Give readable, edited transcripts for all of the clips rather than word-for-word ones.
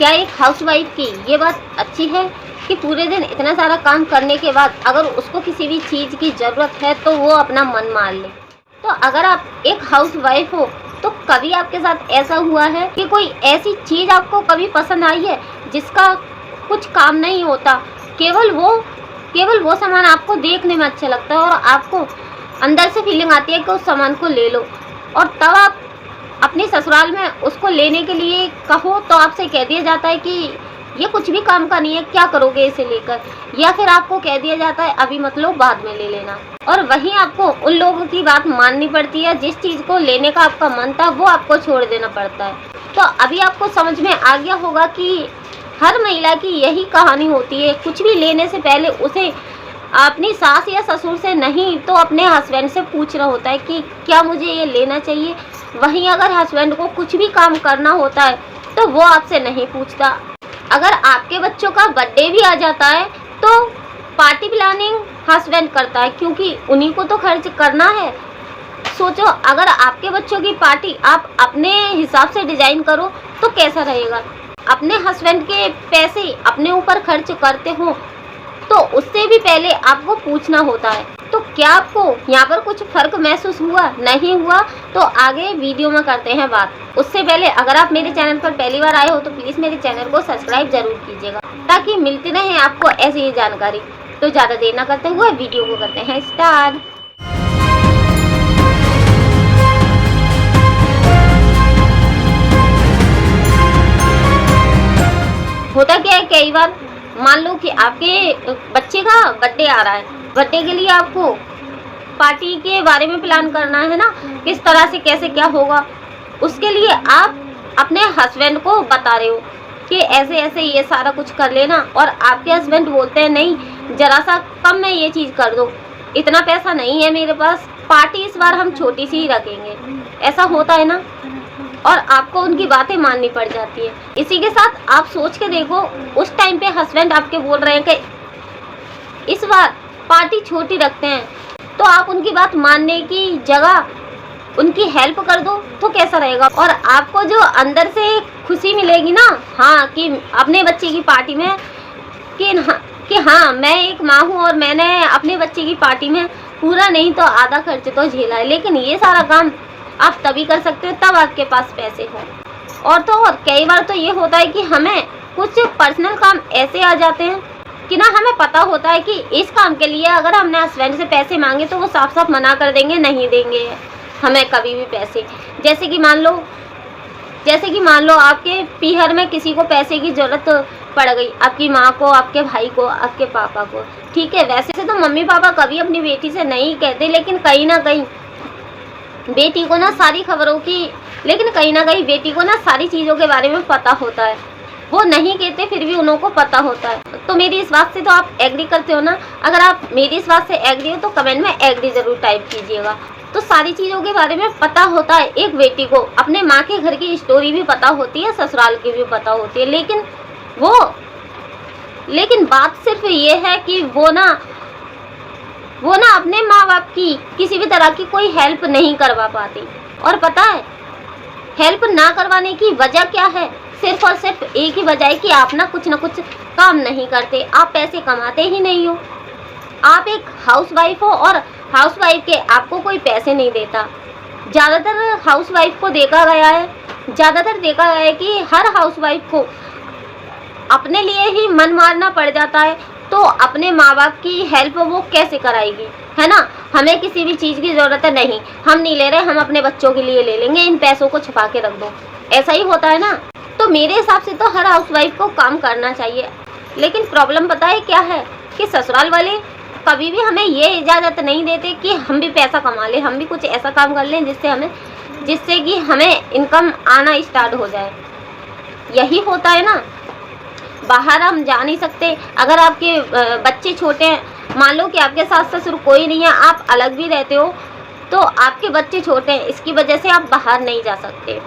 क्या एक हाउसवाइफ की ये बात अच्छी है कि पूरे दिन इतना सारा काम करने के बाद अगर उसको किसी भी चीज़ की ज़रूरत है तो वो अपना मन मार ले? तो अगर आप एक हाउसवाइफ हो तो कभी आपके साथ ऐसा हुआ है कि कोई ऐसी चीज़ आपको कभी पसंद आई है जिसका कुछ काम नहीं होता, केवल वो सामान आपको देखने में अच्छा लगता है और आपको अंदर से फीलिंग आती है कि उस सामान को ले लो, और तब आप अपने ससुराल में उसको लेने के लिए कहो तो आपसे कह दिया जाता है कि ये कुछ भी काम का नहीं है, क्या करोगे इसे लेकर, या फिर आपको कह दिया जाता है अभी मत लो, बाद में ले लेना। और वहीं आपको उन लोगों की बात माननी पड़ती है, जिस चीज़ को लेने का आपका मन था वो आपको छोड़ देना पड़ता है। तो अभी आपको समझ में आ गया होगा कि हर महिला की यही कहानी होती है, कुछ भी लेने से पहले उसे अपनी सास या ससुर से नहीं तो अपने हस्बैंड से पूछना होता है कि क्या मुझे ये लेना चाहिए। वहीं अगर हस्बैंड को कुछ भी काम करना होता है तो वो आपसे नहीं पूछता। अगर आपके बच्चों का बर्थडे भी आ जाता है तो पार्टी प्लानिंग हस्बैंड करता है, क्योंकि उन्हीं को तो खर्च करना है। सोचो, अगर आपके बच्चों की पार्टी आप अपने हिसाब से डिजाइन करो तो कैसा रहेगा। अपने हस्बैंड के पैसे अपने ऊपर खर्च करते हो तो उससे भी पहले आपको पूछना होता है। तो क्या आपको यहाँ पर कुछ फर्क महसूस हुआ? नहीं हुआ तो आगे वीडियो में करते हैं बात। उससे पहले अगर आप मेरे चैनल पर पहली बार आए हो तो प्लीज़ मेरे चैनल को सब्सक्राइब जरूर कीजिएगा ताकि मिलती रहे आपको ऐसी ही जानकारी। तो ज़्यादा देर न करते हुए वीडियो को करते हैं स्टार्ट। होता क्या है, कई बार मान लो कि आपके बच्चे का बर्थडे आ रहा है, बर्थडे के लिए आपको पार्टी के बारे में प्लान करना है ना, किस तरह से कैसे क्या होगा। उसके लिए आप अपने हस्बैंड को बता रहे हो कि ऐसे ऐसे ये सारा कुछ कर लेना, और आपके हस्बैंड बोलते हैं नहीं, ज़रा सा कम में ये चीज़ कर दो, इतना पैसा नहीं है मेरे पास, पार्टी इस बार हम छोटी सी ही रखेंगे। ऐसा होता है ना, और आपको उनकी बातें माननी पड़ जाती है। इसी के साथ आप सोच के देखो, उस टाइम पे हस्बैंड आपके बोल रहे हैं कि इस बार पार्टी छोटी रखते हैं, तो आप उनकी बात मानने की जगह उनकी हेल्प कर दो तो कैसा रहेगा। और आपको जो अंदर से खुशी मिलेगी ना, हाँ, कि अपने बच्चे की पार्टी में कि हाँ मैं एक माँ हूँ और मैंने अपने बच्चे की पार्टी में पूरा नहीं तो आधा खर्च तो झेला है, लेकिन ये सारा काम आप तभी कर सकते हो तब आपके पास पैसे हो। और तो और कई बार तो ये होता है कि हमें कुछ पर्सनल काम ऐसे आ जाते हैं कि ना, हमें पता होता है कि इस काम के लिए अगर हमने हस्बैंड से पैसे मांगे तो वो साफ साफ मना कर देंगे, नहीं देंगे हमें कभी भी पैसे। जैसे कि मान लो आपके पीहर में किसी को पैसे की ज़रूरत पड़ गई, आपकी माँ को, आपके भाई को, आपके पापा को, ठीक है। वैसे तो मम्मी पापा कभी अपनी बेटी से नहीं कहते, लेकिन कहीं ना कहीं बेटी को ना सारी चीज़ों के बारे में पता होता है। वो नहीं कहते फिर भी उनको पता होता है। तो मेरी इस बात से तो आप एग्री करते हो ना? अगर आप मेरी इस बात से एग्री हो तो कमेंट में एग्री ज़रूर टाइप कीजिएगा। तो सारी चीज़ों के बारे में पता होता है एक बेटी को, अपने माँ के घर की स्टोरी भी पता होती है, ससुराल की भी पता होती है, लेकिन बात सिर्फ ये है कि वो ना अपने माँ बाप की किसी भी तरह की कोई हेल्प नहीं करवा पाती। और पता है हेल्प ना करवाने की वजह क्या है? सिर्फ और सिर्फ एक ही वजह है कि आप ना कुछ काम नहीं करते, आप पैसे कमाते ही नहीं हो। आप एक हाउसवाइफ हो और हाउसवाइफ के आपको कोई पैसे नहीं देता। ज़्यादातर हाउसवाइफ को देखा गया है कि हर हाउसवाइफ को अपने लिए ही मन मारना पड़ जाता है, तो अपने माँ बाप की हेल्प वो कैसे कराएगी, है ना। हमें किसी भी चीज़ की ज़रूरत है, नहीं हम नहीं ले रहे, हम अपने बच्चों के लिए ले लेंगे, इन पैसों को छुपा के रख दो, ऐसा ही होता है ना। तो मेरे हिसाब से तो हर हाउसवाइफ को काम करना चाहिए, लेकिन प्रॉब्लम पता है क्या है कि ससुराल वाले कभी भी हमें ये इजाज़त नहीं देते कि हम भी पैसा कमा लें, हम भी कुछ ऐसा काम कर लें जिससे कि हमें इनकम आना स्टार्ट हो जाए। यही होता है ना, बाहर हम जा नहीं सकते। अगर आपके बच्चे छोटे हैं, मान लो कि आपके सास ससुर कोई नहीं है, आप अलग भी रहते हो, तो आपके बच्चे छोटे हैं, इसकी वजह से आप बाहर नहीं जा सकते।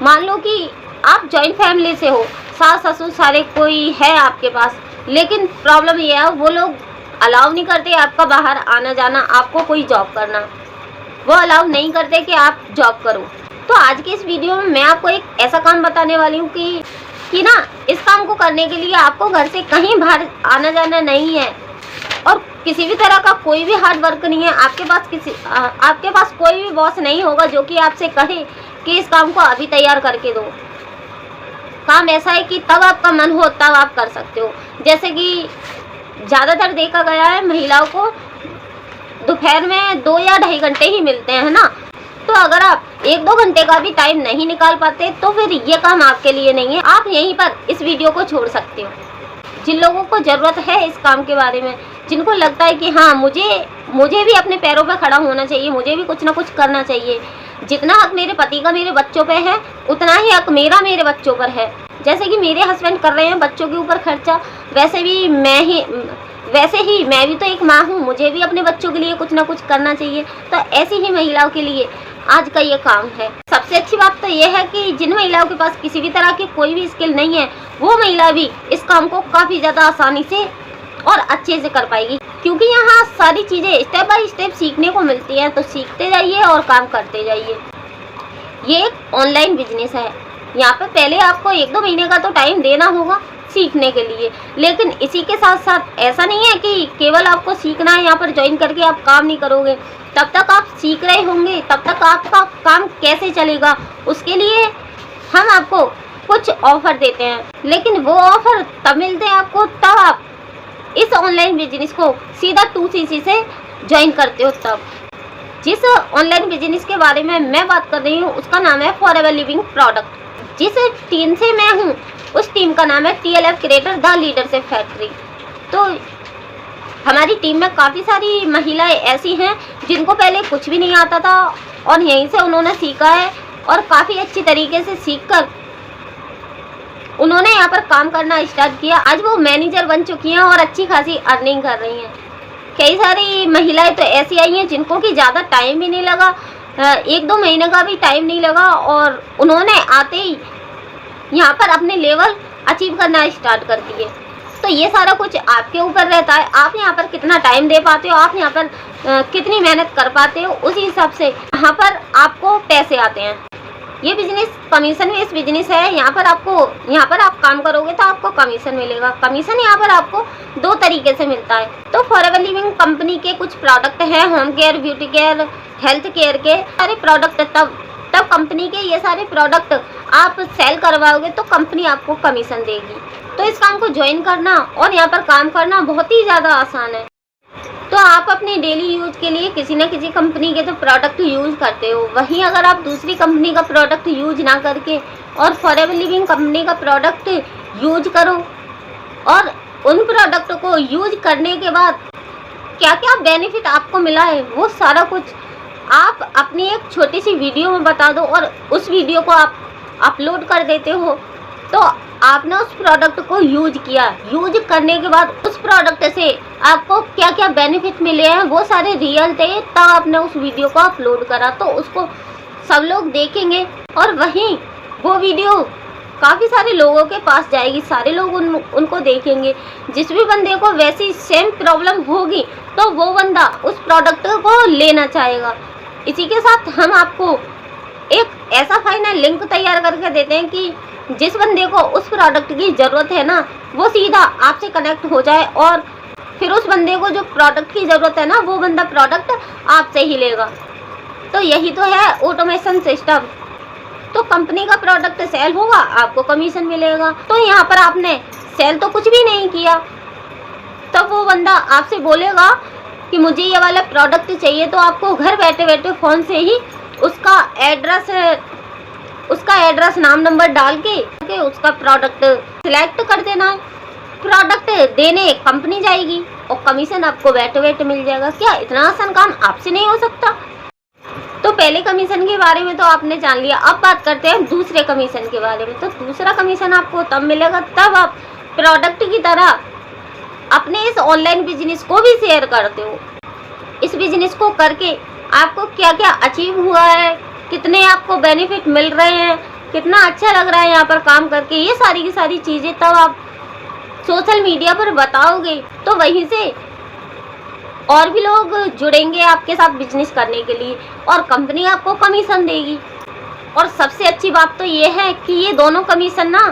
मान लो कि आप जॉइंट फैमिली से हो, सास ससुर सारे कोई है आपके पास, लेकिन प्रॉब्लम ये है वो लोग अलाउ नहीं करते आपका बाहर आना जाना, आपको कोई जॉब करना, वो अलाउ नहीं करते कि आप जॉब करो। तो आज की इस वीडियो में मैं आपको एक ऐसा काम बताने वाली हूँ कि ना को करने के लिए आपको घर से कहीं बाहर आना जाना नहीं है और किसी भी तरह का कोई भी हार्ड वर्क नहीं है। आपके पास कोई भी बॉस नहीं होगा जो कि आपसे कहे कि इस काम को अभी तैयार करके दो। काम ऐसा है कि तब आपका मन हो तब आप कर सकते हो। जैसे कि ज़्यादातर देखा गया है महिलाओं को दोपहर में 2 या 2.5 घंटे ही मिलते हैं, है ना। तो अगर आप 1-2 घंटे का भी टाइम नहीं निकाल पाते तो फिर ये काम आपके लिए नहीं है। आप यहीं पर इस वीडियो को छोड़ सकते हो। जिन लोगों को ज़रूरत है इस काम के बारे में, जिनको लगता है कि हाँ मुझे भी अपने पैरों पर खड़ा होना चाहिए, मुझे भी कुछ ना कुछ करना चाहिए, जितना हक मेरे पति का मेरे बच्चों पे है उतना ही हक मेरा मेरे बच्चों पर है। जैसे कि मेरे हस्बैंड कर रहे हैं बच्चों के ऊपर खर्चा, वैसे ही मैं भी तो एक माँ हूँ, मुझे भी अपने बच्चों के लिए कुछ ना कुछ करना चाहिए। तो ऐसी ही महिलाओं के लिए आज का ये काम है। सबसे अच्छी बात तो ये है कि जिन महिलाओं के पास किसी भी तरह की कोई भी स्किल नहीं है वो महिला भी इस काम को काफ़ी ज़्यादा आसानी से और अच्छे से कर पाएगी, क्योंकि यहाँ सारी चीज़ें स्टेप बाय स्टेप सीखने को मिलती हैं। तो सीखते जाइए और काम करते जाइए। ये एक ऑनलाइन बिजनेस है। यहाँ पर पहले आपको 1-2 महीने का तो टाइम देना होगा सीखने के लिए, लेकिन इसी के साथ साथ ऐसा नहीं है कि केवल आपको सीखना है, यहाँ पर ज्वाइन करके आप काम नहीं करोगे। तब तक आप सीख रहे होंगे, तब तक आपका काम कैसे चलेगा, उसके लिए हम आपको कुछ ऑफ़र देते हैं। लेकिन वो ऑफ़र तब मिलते हैं आपको तब आप इस ऑनलाइन बिजनेस को सीधा 2CC से ज्वाइन करते हो। तब जिस ऑनलाइन बिजनेस के बारे में मैं बात कर रही हूँ उसका नाम है फॉरएवर लिविंग प्रोडक्ट। जिस टीम से मैं हूँ उस टीम का नाम है TLF creator the leadership factory. तो हमारी टीम में काफ़ी सारी महिलाएं ऐसी हैं जिनको पहले कुछ भी नहीं आता था और यहीं से उन्होंने सीखा है और काफ़ी अच्छी तरीके से सीखकर उन्होंने यहाँ पर काम करना स्टार्ट किया। आज वो मैनेजर बन चुकी हैं और अच्छी खासी अर्निंग कर रही हैं। कई सारी महिलाएं तो ऐसी आई हैं जिनको कि ज़्यादा टाइम भी नहीं लगा, 1-2 महीने का भी टाइम नहीं लगा और उन्होंने आते ही यहाँ पर अपने लेवल अचीव करना स्टार्ट कर दिए। तो ये सारा कुछ आपके ऊपर रहता है, आप यहाँ पर कितना टाइम दे पाते हो, आप यहाँ पर कितनी मेहनत कर पाते हो, उसी हिसाब से यहाँ पर आपको पैसे आते हैं। ये बिजनेस कमीशन बेस्ड बिजनेस है। यहाँ पर आप काम करोगे तो आपको कमीशन मिलेगा। कमीशन यहाँ पर आपको 2 तरीके से मिलता है। तो फॉरएवर लिविंग कंपनी के कुछ प्रोडक्ट हैं, home care, beauty care, health care के सारे प्रोडक्ट। तब कंपनी के ये सारे प्रोडक्ट आप सेल करवाओगे तो कंपनी आपको कमीशन देगी। तो इस काम को ज्वाइन करना और यहाँ पर काम करना बहुत ही ज़्यादा आसान है। तो आप अपने डेली यूज के लिए किसी न किसी कंपनी के तो प्रोडक्ट यूज़ करते हो, वहीं अगर आप दूसरी कंपनी का प्रोडक्ट यूज ना करके और फॉरएवर लिविंग कंपनी का प्रोडक्ट यूज करो और उन प्रोडक्ट को यूज करने के बाद क्या क्या बेनिफिट आपको मिला है वो सारा कुछ आप अपनी एक छोटी सी वीडियो में बता दो और उस वीडियो को आप अपलोड कर देते हो। तो आपने उस प्रोडक्ट को यूज किया, यूज करने के बाद उस प्रोडक्ट से आपको क्या क्या बेनिफिट मिले हैं वो सारे रियल थे, तब आपने उस वीडियो को अपलोड करा तो उसको सब लोग देखेंगे और वहीं वो वीडियो काफ़ी सारे लोगों के पास जाएगी, सारे लोग उनको देखेंगे। जिस भी बंदे को वैसी सेम प्रॉब्लम होगी तो वो बंदा उस प्रोडक्ट को लेना चाहेगा। इसी के साथ हम आपको एक ऐसा फाइनल लिंक तैयार करके देते हैं कि जिस बंदे को उस प्रोडक्ट की ज़रूरत है ना वो सीधा आपसे कनेक्ट हो जाए और फिर उस बंदे को जो प्रोडक्ट की ज़रूरत है ना वो बंदा प्रोडक्ट आपसे ही लेगा। तो यही तो है ऑटोमेशन सिस्टम। तो कंपनी का प्रोडक्ट सेल होगा, आपको कमीशन मिलेगा। तो यहाँ पर आपने सेल तो कुछ भी नहीं किया, तब वो बंदा आपसे बोलेगा कि मुझे ये वाला प्रोडक्ट चाहिए, तो आपको घर बैठे बैठे फ़ोन से ही उसका एड्रेस नाम नंबर डाल के उसका प्रोडक्ट सिलेक्ट कर देना है। प्रोडक्ट देने कंपनी जाएगी और कमीशन आपको बैठे बैठे मिल जाएगा। क्या इतना आसान काम आपसे नहीं हो सकता? तो पहले कमीशन के बारे में तो आपने जान लिया। अब बात करते हैं दूसरे कमीशन के बारे में। तो दूसरा कमीशन आपको तब मिलेगा तब आप प्रोडक्ट की तरह अपने इस ऑनलाइन बिजनेस को भी शेयर करते हो। इस बिजनेस को करके आपको क्या क्या अचीव हुआ है, कितने आपको बेनिफिट मिल रहे हैं, कितना अच्छा लग रहा है यहाँ पर काम करके, ये सारी की सारी चीज़ें तब आप सोशल मीडिया पर बताओगे तो वहीं से और भी लोग जुड़ेंगे आपके साथ बिजनेस करने के लिए और कंपनी आपको कमीशन देगी। और सबसे अच्छी बात तो ये है कि ये दोनों कमीशन ना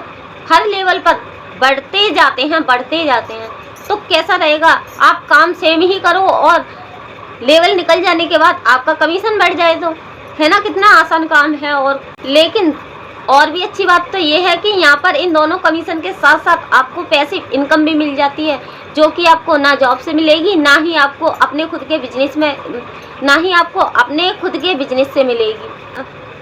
हर लेवल पर बढ़ते जाते हैं, बढ़ते जाते हैं। तो कैसा रहेगा, आप काम सेम ही करो और लेवल निकल जाने के बाद आपका कमीशन बढ़ जाए, तो है ना, कितना आसान काम है। और लेकिन और भी अच्छी बात तो ये है कि यहाँ पर इन दोनों कमीशन के साथ साथ आपको पैसिव इनकम भी मिल जाती है, जो कि आपको ना जॉब से मिलेगी, ना ही आपको अपने खुद के बिजनेस से मिलेगी।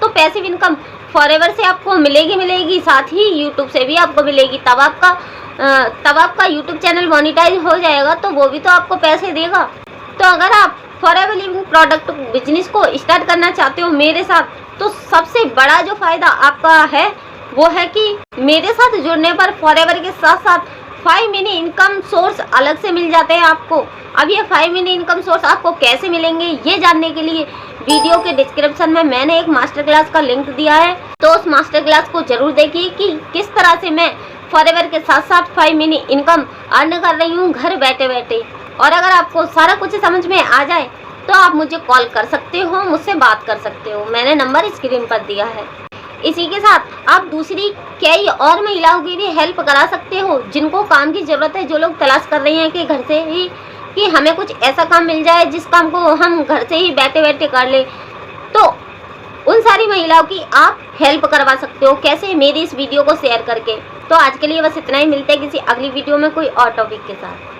तो पैसिव इनकम फॉरएवर से आपको मिलेगी, साथ ही यूट्यूब से भी आपको मिलेगी। तब आपका यूट्यूब चैनल मोनेटाइज हो जाएगा, तो वो भी तो आपको पैसे देगा। तो अगर आप फॉरएवर लिविंग प्रोडक्ट बिजनेस को स्टार्ट करना चाहते हो मेरे साथ, तो सबसे बड़ा जो फ़ायदा आपका है वो है कि मेरे साथ जुड़ने पर फॉरएवर के साथ साथ 5 मिनी इनकम सोर्स अलग से मिल जाते हैं आपको। अब ये 5 मिनी इनकम सोर्स आपको कैसे मिलेंगे, ये जानने के लिए वीडियो के डिस्क्रिप्शन में मैंने एक मास्टर क्लास का लिंक दिया है, तो उस मास्टर क्लास को जरूर देखिए कि किस तरह से मैं फॉरएवर के साथ साथ 5 मिनी इनकम अर्न कर रही हूँ घर बैठे बैठे। और अगर आपको सारा कुछ समझ में आ जाए तो आप मुझे कॉल कर सकते हो, मुझसे बात कर सकते हो, मैंने नंबर स्क्रीन पर दिया है। इसी के साथ आप दूसरी कई और महिलाओं की भी हेल्प करा सकते हो जिनको काम की ज़रूरत है, जो लोग तलाश कर रहे हैं कि घर से ही कि हमें कुछ ऐसा काम मिल जाए जिस काम को हम घर से ही बैठे बैठे कर ले। तो उन सारी महिलाओं की आप हेल्प करवा सकते हो। कैसे, मेरी इस वीडियो को शेयर करके। तो आज के लिए बस इतना ही, मिलते हैं किसी अगली वीडियो में कोई और टॉपिक के साथ।